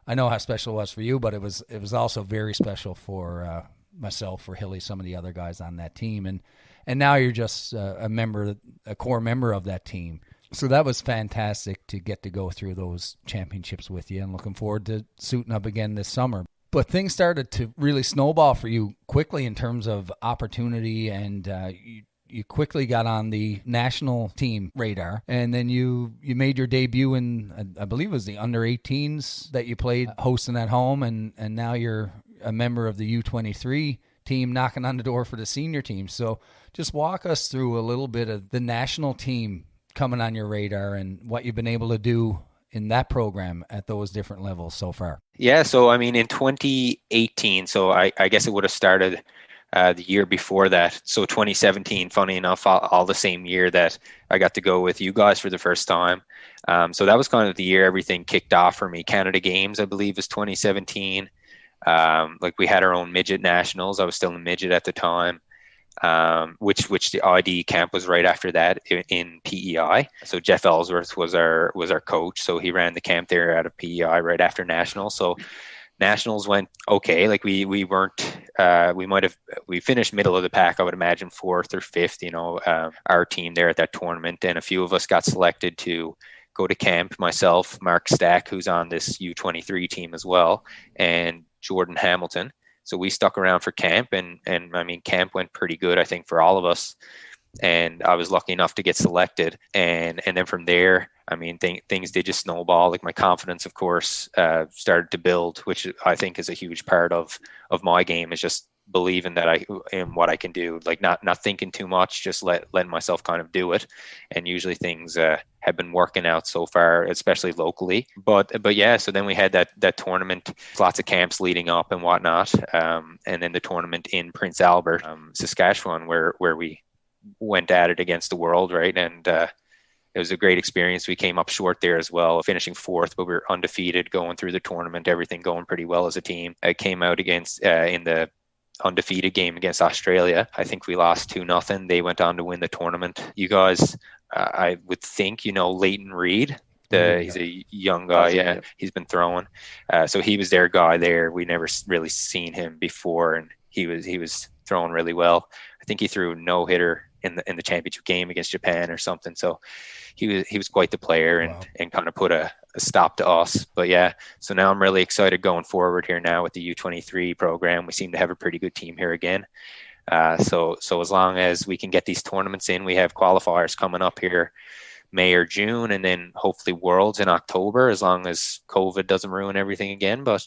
I know how special it was for you, but it was also very special for myself, for Hilly, some of the other guys on that team, and now you're just a core member of that team. So that was fantastic to get to go through those championships with you, and looking forward to suiting up again this summer. But things started to really snowball for you quickly in terms of opportunity, and you quickly got on the national team radar, and then you made your debut in, I believe it was the under-18s that you played hosting at home, and now you're a member of the U23 team knocking on the door for the senior team. So just walk us through a little bit of the national team coming on your radar and what you've been able to do in that program at those different levels so far. Yeah, so I mean, in 2018, so I guess it would have started the year before that. So 2017, funny enough, all the same year that I got to go with you guys for the first time. So that was kind of the year everything kicked off for me. Canada Games, I believe, was 2017. Like, we had our own midget nationals. I was still a midget at the time. Which the ID camp was right after that in PEI. So Jeff Ellsworth was our coach. So he ran the camp there out of PEI right after nationals. So nationals went okay. Like, we weren't, we finished middle of the pack, I would imagine 4th or 5th, our team there at that tournament. And a few of us got selected to go to camp, myself, Mark Stack, who's on this U23 team as well, and Jordan Hamilton. So we stuck around for camp, and I mean, camp went pretty good, I think, for all of us. and I was lucky enough to get selected. And then from there, I mean, things did just snowball. Like my confidence, of course, started to build, which I think is a huge part of my game, is just believing that I am what I can do, like not thinking too much, just letting myself kind of do it. And usually things have been working out so far, especially locally. But yeah, so then we had that tournament, lots of camps leading up and whatnot, and then the tournament in Prince Albert, Saskatchewan, where we went at it against the world, right? And it was a great experience. We came up short there as well, finishing fourth, but we were undefeated going through the tournament, everything going pretty well as a team. I came out against in the undefeated game against Australia. I think we lost 2-0. They went on to win the tournament. You guys, I would think, Leighton Reed. He's a young guy. Yeah, he's been throwing. So he was their guy there. We never really seen him before, and he was throwing really well. I think he threw a no-hitter in the championship game against Japan or something. So he was quite the player, and kind of put a stop to us. But yeah, so now I'm really excited going forward here now with the U23 program. We seem to have a pretty good team here again. So as long as we can get these tournaments in, we have qualifiers coming up here May or June, and then hopefully Worlds in October, as long as COVID doesn't ruin everything again. But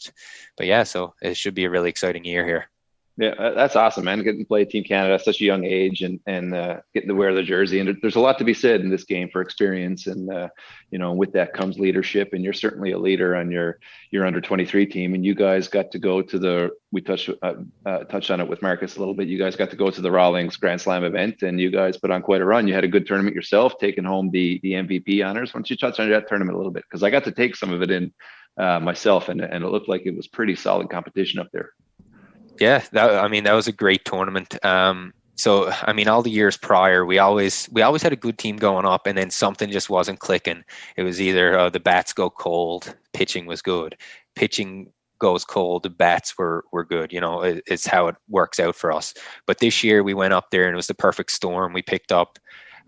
yeah, so it should be a really exciting year here. Yeah, that's awesome, man. Getting to play Team Canada at such a young age, and getting to wear the jersey. And there's a lot to be said in this game for experience. And with that comes leadership. And you're certainly a leader on your under 23 team. And you guys got to go to we touched on it with Marcus a little bit. You guys got to go to the Rawlings Grand Slam event, and you guys put on quite a run. You had a good tournament yourself, taking home the MVP honors. Why don't you touch on that tournament a little bit? Because I got to take some of it in myself, and it looked like it was pretty solid competition up there. Yeah, that was a great tournament. So, I mean, all the years prior, we always had a good team going up, and then something just wasn't clicking. It was either the bats go cold, pitching was good. Pitching goes cold, the bats were good. It's how it works out for us. But this year we went up there, and it was the perfect storm. We picked up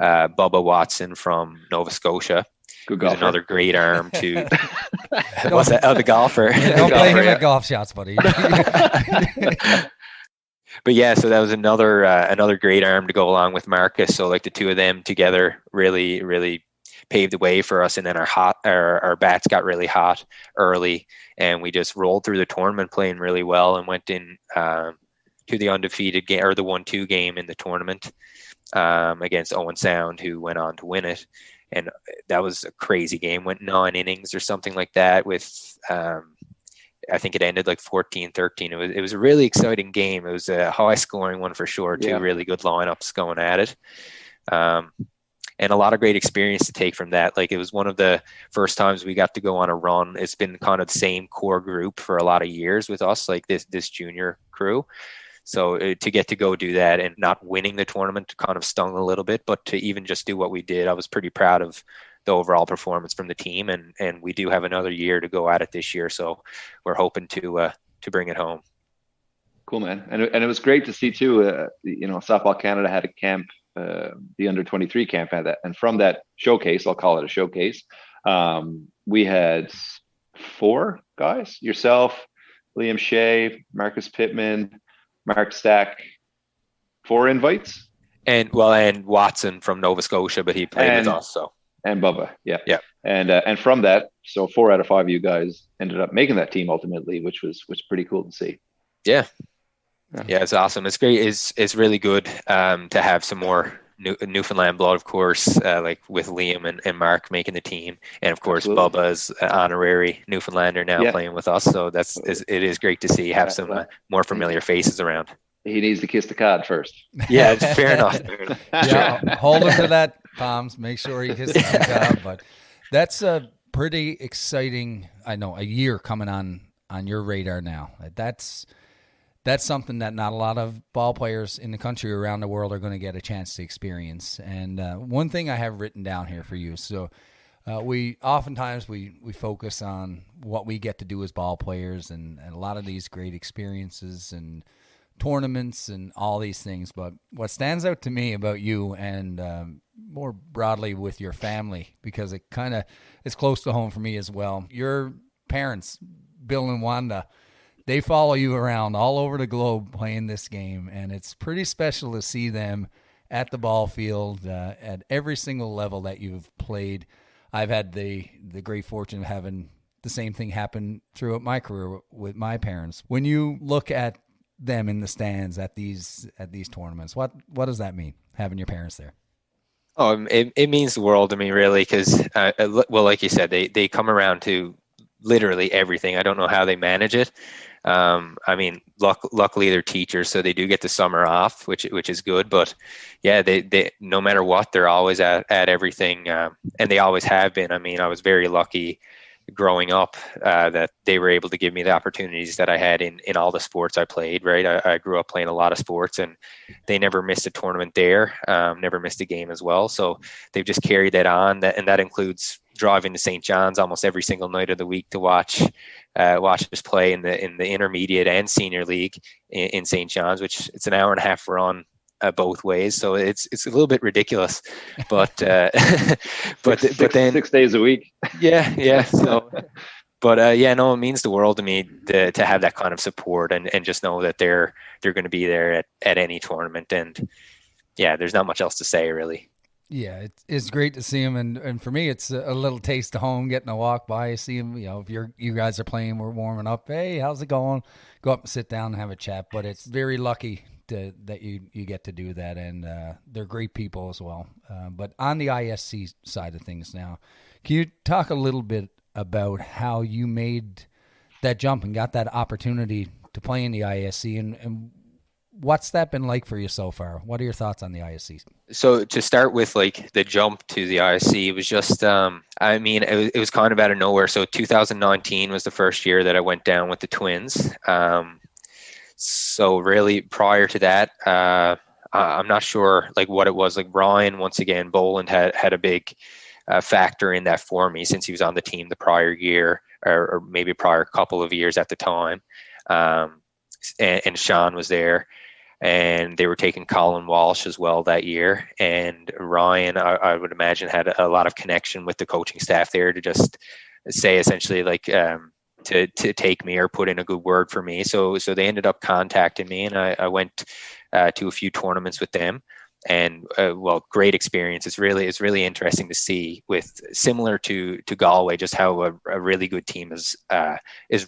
Bubba Watson from Nova Scotia. Good golfer. Another great arm to what's that? Oh, the golfer. Don't play him at golf shots, buddy. But yeah, so that was another great arm to go along with Marcus. So like the two of them together really, really paved the way for us. And then our bats got really hot early, and we just rolled through the tournament playing really well, and went in to the undefeated game, or the 1-2 game in the tournament against Owen Sound, who went on to win it. And that was a crazy game. Went 9 innings or something like that with, I think it ended like 14-13. It was a really exciting game. It was a high scoring one for sure. Two really good lineups going at it. And a lot of great experience to take from that. Like, it was one of the first times we got to go on a run. It's been kind of the same core group for a lot of years with us, like this junior crew. So to get to go do that, and not winning the tournament kind of stung a little bit, but to even just do what we did, I was pretty proud of the overall performance from the team. And we do have another year to go at it this year. So we're hoping to bring it home. Cool, man. And it was great to see too, Softball Canada had a camp, the under 23 camp had that. And from that showcase, I'll call it a showcase, we had 4 guys, yourself, Liam Shea, Marcus Pittman, Mark Stack, 4 invites, and Watson from Nova Scotia, but he played with us. So, and Bubba, yeah. And from that, so 4 out of 5 of you guys ended up making that team ultimately, which was pretty cool to see. Yeah, it's awesome. It's great. It's really good to have some more Newfoundland blood, of course, like with Liam and Mark making the team, and of course Bubba's honorary Newfoundlander now playing with us. So it is great to see some more familiar faces around. He needs to kiss the cod first. Yeah, it's fair enough. Yeah, hold him to that, Poms. Make sure he kisses the cod. But that's a pretty exciting. I know a year coming on your radar now. That's something that not a lot of ball players in the country or around the world are going to get a chance to experience. And one thing I have written down here for you. So we oftentimes focus on what we get to do as ball players and a lot of these great experiences and tournaments and all these things. But what stands out to me about you, and more broadly with your family, because it kind of is close to home for me as well. Your parents, Bill and Wanda, they follow you around all over the globe playing this game, and it's pretty special to see them at the ball field, at every single level that you've played. I've had the great fortune of having the same thing happen throughout my career with my parents. When you look at them in the stands at these tournaments, what does that mean, having your parents there? Oh, it means the world to me, really, because, well, like you said, they come around to literally everything. I don't know how they manage it. I mean, luckily they're teachers, so they do get the summer off, which is good. But yeah, they no matter what, they're always at everything, and they always have been. I mean, I was very lucky growing up that they were able to give me the opportunities that I had in all the sports I played. Right, I grew up playing a lot of sports, and they never missed a tournament there, never missed a game as well. So they've just carried that on, and that includes driving to St. John's almost every single night of the week to watch us play in the intermediate and senior league in St. John's, which it's an hour and a half run both ways. So it's a little bit ridiculous, but but then 6 days a week. Yeah. So, but yeah, no, it means the world to me to have that kind of support and just know that they're going to be there at any tournament. And yeah, there's not much else to say, really. Yeah, it's great to see him, and for me, it's a little taste of home, getting a walk by, see him. You know, if you guys are playing, we're warming up. Hey, how's it going? Go up and sit down and have a chat. But it's very lucky that you get to do that, and they're great people as well. But on the ISC side of things now, can you talk a little bit about how you made that jump and got that opportunity to play in the ISC, and what's that been like for you so far? What are your thoughts on the ISC? So to start with, like the jump to the ISC, it was just, I mean, it was kind of out of nowhere. So 2019 was the first year that I went down with the Twins. So really prior to that, I'm not sure like what it was. Like Ryan, once again, Boland had a big factor in that for me since he was on the team the prior year or maybe prior couple of years at the time. And Sean was there. And they were taking Colin Walsh as well that year. And Ryan, I would imagine, had a lot of connection with the coaching staff there to just say essentially like to take me or put in a good word for me. So they ended up contacting me, and I went to a few tournaments with them. And well, great experience. It's really interesting to see, with similar to Galway, just how a really good team is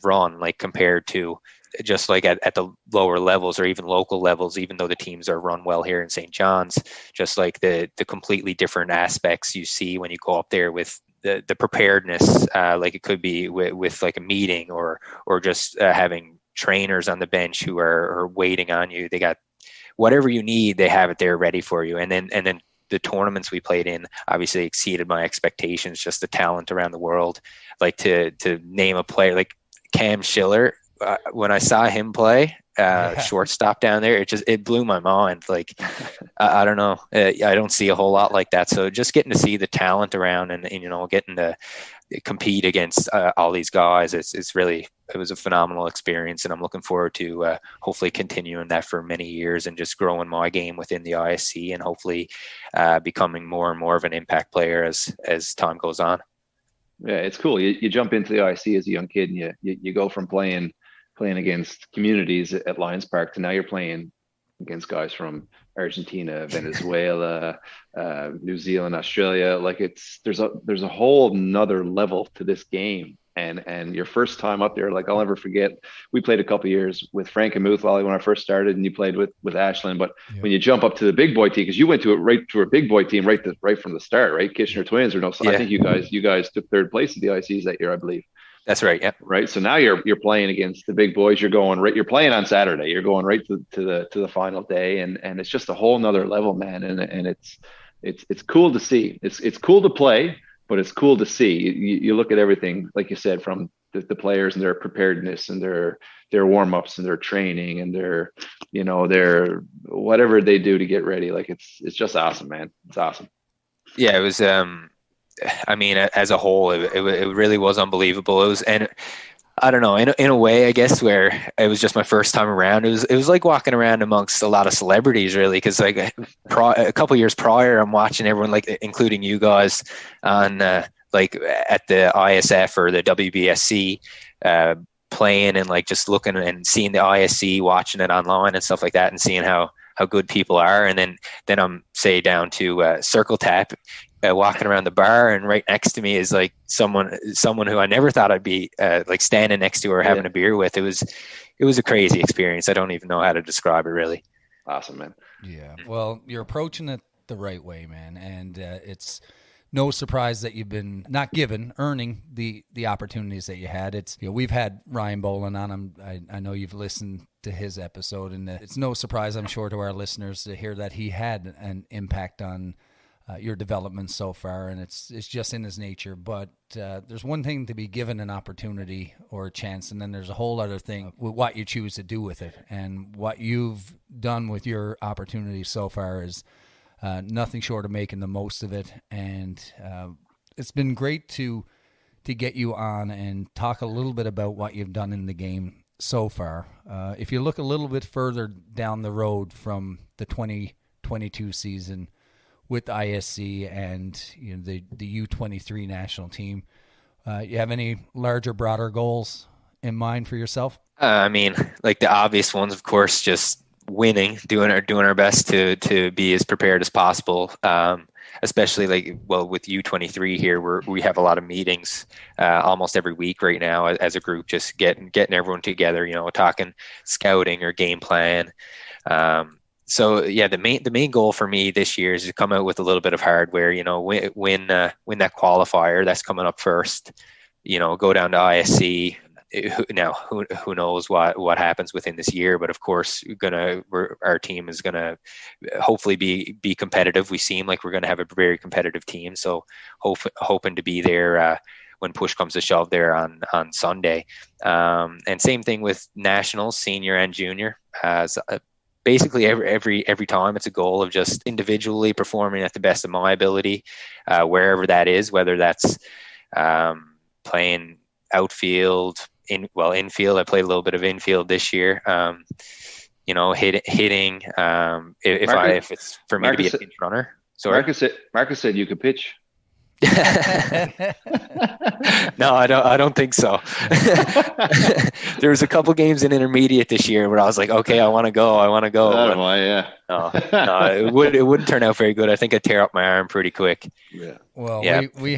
run, like compared to just like at the lower levels or even local levels, even though the teams are run well here in St. John's, just like the completely different aspects you see when you go up there with the preparedness, like it could be with like a meeting or just having trainers on the bench who are waiting on you. They got whatever you need, they have it there ready for you. And then the tournaments we played in obviously exceeded my expectations, just the talent around the world. Like to name a player like Cam Schiller, when I saw him play shortstop down there, it blew my mind. Like, I don't know. I don't see a whole lot like that. So just getting to see the talent around and you know, getting to compete against all these guys, it was a phenomenal experience. And I'm looking forward to hopefully continuing that for many years and just growing my game within the ISC and hopefully becoming more and more of an impact player as time goes on. Yeah, it's cool. You jump into the IC as a young kid, and you go from playing against communities at Lions Park to now you're playing against guys from Argentina, Venezuela, New Zealand, Australia. Like there's a whole nother level to this game. And your first time up there, like I'll never forget, we played a couple of years with Frank and Muthwally when I first started, and you played with Ashland. But when you jump up to the big boy team, because you went to a big boy team right from the start, right? Kitchener Twins or no? So I think you guys took third place at the ICs that year, I believe. That's right. Yeah. Right. So now you're playing against the big boys. You're playing on Saturday. You're going right to the final day, and it's just a whole nother level, man. And it's cool to see. It's cool to play, but it's cool to see. You look at everything, like you said, from the players and their preparedness and their warm ups and their training and their whatever they do to get ready. Like it's just awesome, man. It's awesome. Yeah, it was. I mean, as a whole, it really was unbelievable. It was, and I don't know, in a way, I guess, where it was just my first time around. It was like walking around amongst a lot of celebrities, really, because like a couple of years prior, I'm watching everyone, like including you guys, on like at the ISF or the WBSC playing, and like just looking and seeing the ISC, watching it online and stuff like that, and seeing how how good people are. And then I'm say down to Circle Tap, walking around the bar, and right next to me is like someone who I never thought I'd be like standing next to or having a beer with. It was a crazy experience. I don't even know how to describe it, really. Awesome, man. Yeah. Well, you're approaching it the right way, man. And it's no surprise that you've been not earning the opportunities that you had. It's, we've had Ryan Boland on him. I know you've listened to his episode, and it's no surprise, I'm sure, to our listeners to hear that he had an impact on your development so far, and it's just in his nature. But there's one thing to be given an opportunity or a chance, and then there's a whole other thing with what you choose to do with it. And what you've done with your opportunity so far is nothing short of making the most of it. And it's been great to get you on and talk a little bit about what you've done in the game so far. If you look a little bit further down the road from the 2022 season with ISC and the U23 national team, you have any larger, broader goals in mind for yourself? I mean, like the obvious ones, of course, just winning, doing our best to be as prepared as possible. Especially with U23 here, we have a lot of meetings almost every week right now as a group, just getting everyone together, talking scouting or game plan. So yeah, the main goal for me this year is to come out with a little bit of hardware, win that qualifier that's coming up first, go down to ISC. Now, who knows what happens within this year? But of course, our team is gonna hopefully be competitive. We seem like we're gonna have a very competitive team, so hoping to be there when push comes to shove there on Sunday. And same thing with nationals, senior and junior. Basically every time it's a goal of just individually performing at the best of my ability, wherever that is, whether that's playing outfield. Infield. I played a little bit of infield this year. Hitting. If it's for me to be a pinch runner. Sorry, Marcus said you could pitch. No, I don't think so. There was a couple games in intermediate this year where I was like, okay, I want to go. I don't know why, yeah. No, it wouldn't turn out very good. I think I'd tear up my arm pretty quick. Yeah. Well, yeah. we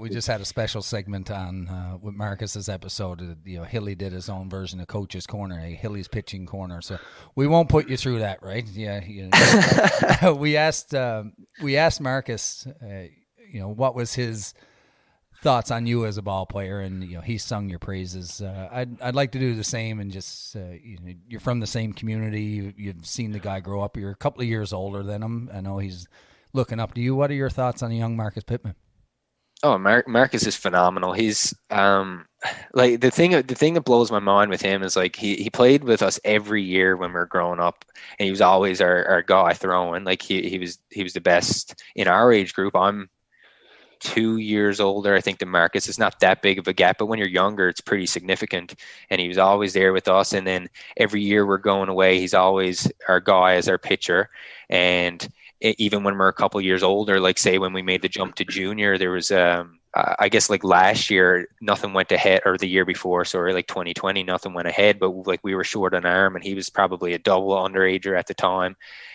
just had a special segment on with Marcus's episode. Hilly did his own version of Coach's Corner, Hilly's pitching corner. So we won't put you through that, right? Yeah. We asked Marcus, what was his thoughts on you as a ball player, and he sung your praises. I'd like to do the same, and just you're from the same community. You've seen the guy grow up. You're a couple of years older than him. I know he's looking up to you. What are your thoughts on young Marcus Pittman? Oh, Marcus is phenomenal. He's like the thing that blows my mind with him is like he played with us every year when we were growing up, and he was always our guy throwing. Like he was the best in our age group. I'm 2 years older, I think, than Marcus. It's not that big of a gap, but when you're younger, it's pretty significant. And he was always there with us. And then every year we're going away, he's always our guy as our pitcher. And even when we're a couple years older, like say when we made the jump to junior, there was I guess like last year nothing went ahead, or the year before, sorry, like 2020, nothing went ahead, but like we were short an arm, and he was probably a double underager at the time.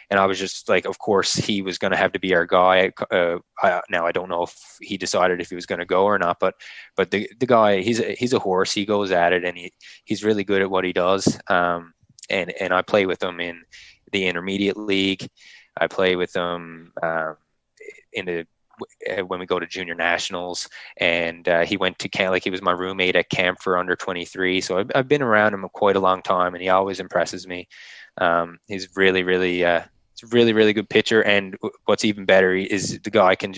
And I was just like, of course he was going to have to be our guy. Now I don't know if he decided if he was going to go or not, but the guy, he's a horse. He goes at it, and he's really good at what he does. And I play with him in the intermediate league. I play with him when we go to junior nationals, and he went to camp. Like he was my roommate at camp for under 23. So I've been around him quite a long time, and he always impresses me. He's really good pitcher, and what's even better is the guy can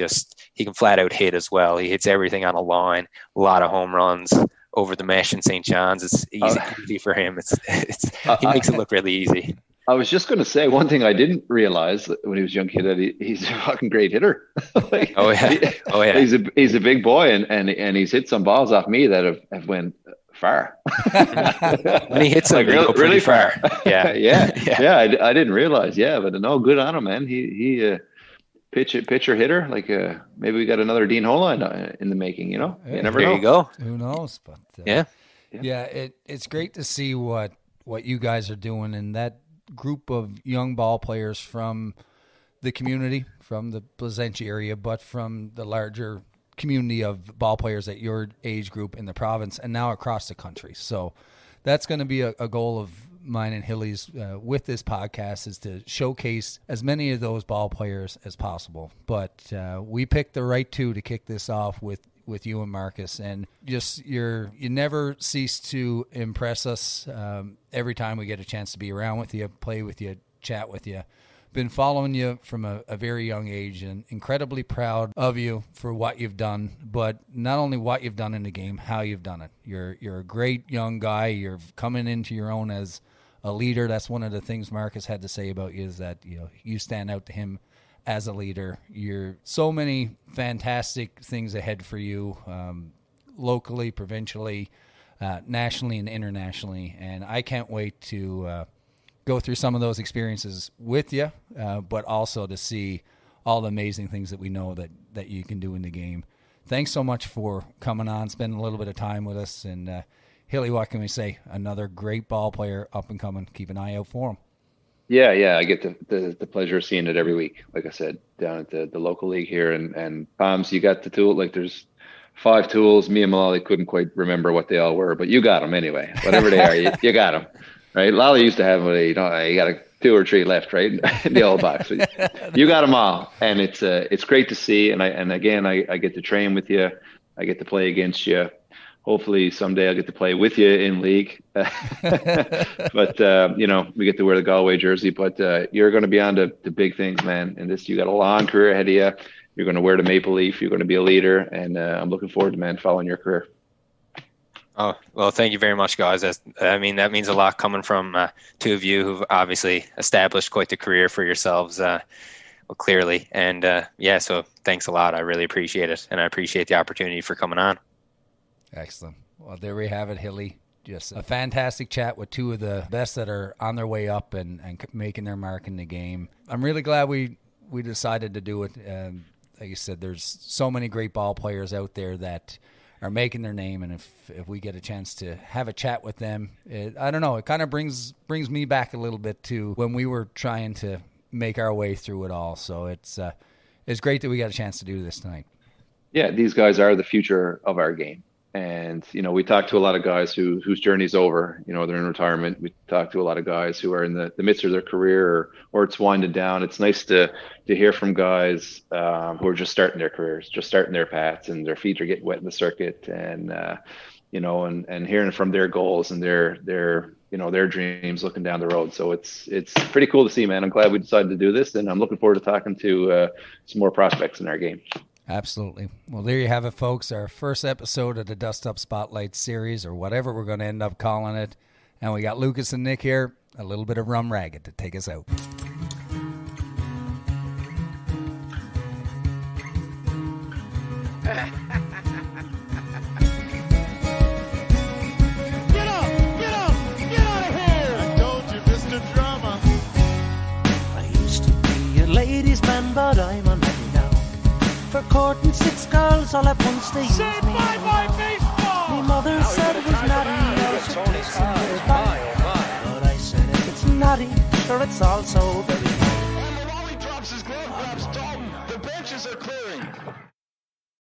flat out hit as well. He hits everything on a line, a lot of home runs over the mesh in St. John's. It's easy for him. He makes it look really easy. I was just going to say one thing I didn't realize when he was a young kid, that he's a fucking great hitter. Oh yeah. He's a big boy, and he's hit some balls off me that have went far. When he hits them, really far. Yeah. yeah. I didn't realize. Yeah, but no, good on him, man. He pitcher hitter. Like maybe we got another Dean Holline in the making. You never know. There you go. Who knows? But yeah. It's great to see what you guys are doing, and that group of young ball players from the community, from the Placentia area, but from the larger community of ball players at your age group in the province and now across the country. So that's going to be a goal of mine and Hilly's with this podcast, is to showcase as many of those ball players as possible. But we picked the right two to kick this off with you and Marcus, and just you never cease to impress us every time we get a chance to be around with you, play with you, chat with you. Been following you from a very young age, and incredibly proud of you for what you've done, but not only what you've done in the game, how you've done it. You're a great young guy. You're coming into your own as a leader. That's one of the things Marcus had to say about you, is that you stand out to him as a leader. You're so many fantastic things ahead for you, locally, provincially, nationally, and internationally. And I can't wait to go through some of those experiences with you, but also to see all the amazing things that we know that you can do in the game. Thanks so much for coming on, spending a little bit of time with us. And Hilly, what can we say? Another great ball player up and coming. Keep an eye out for him. Yeah, I get the pleasure of seeing it every week. Like I said, down at the local league here, and Palms, you got the tool. Like, there's 5 tools. Me and Malali couldn't quite remember what they all were, but you got them anyway. Whatever they are, you got them, right? Lally used to have you got 2 or 3 left, right, in the old box. You got them all, and it's great to see. And again, I get to train with you. I get to play against you. Hopefully someday I'll get to play with you in league. But, we get to wear the Galway jersey. But you're going to be on to big things, man. And you got a long career ahead of you. You're going to wear the maple leaf. You're going to be a leader. And I'm looking forward to, following your career. Oh, well, thank you very much, guys. That means a lot coming from 2 of you who've obviously established quite the career for yourselves, clearly. And, so thanks a lot. I really appreciate it. And I appreciate the opportunity for coming on. Excellent. Well, there we have it, Hilly. Just a fantastic chat with 2 of the best that are on their way up and making their mark in the game. I'm really glad we decided to do it. Like you said, there's so many great ball players out there that are making their name, and if we get a chance to have a chat with them, I don't know, it kind of brings me back a little bit to when we were trying to make our way through it all. So it's great that we got a chance to do this tonight. Yeah, these guys are the future of our game. And, we talk to a lot of guys whose journey's over, they're in retirement. We talk to a lot of guys who are in the midst of their career or it's winding down. It's nice to hear from guys who are just starting their careers, just starting their paths, and their feet are getting wet in the circuit, and, and hearing from their goals and their dreams looking down the road. So it's pretty cool to see, man. I'm glad we decided to do this, and I'm looking forward to talking to some more prospects in our game. Absolutely. Well, there you have it, folks. Our first episode of the Dust Up Spotlight series, or whatever we're going to end up calling it. And we got Lucas and Nick here, a little bit of rum ragged to take us out. Get out of here! I told you, Mr. Drama. I used to be a ladies' man, but I'm a man now. For courting 6 girls all at once they used me. Bye-bye baseball! My mother said it was naughty, I should kiss her back. But I said if it's naughty, sure it's also very And the Wally drops his glove, grabs Dalton. The benches are clearing.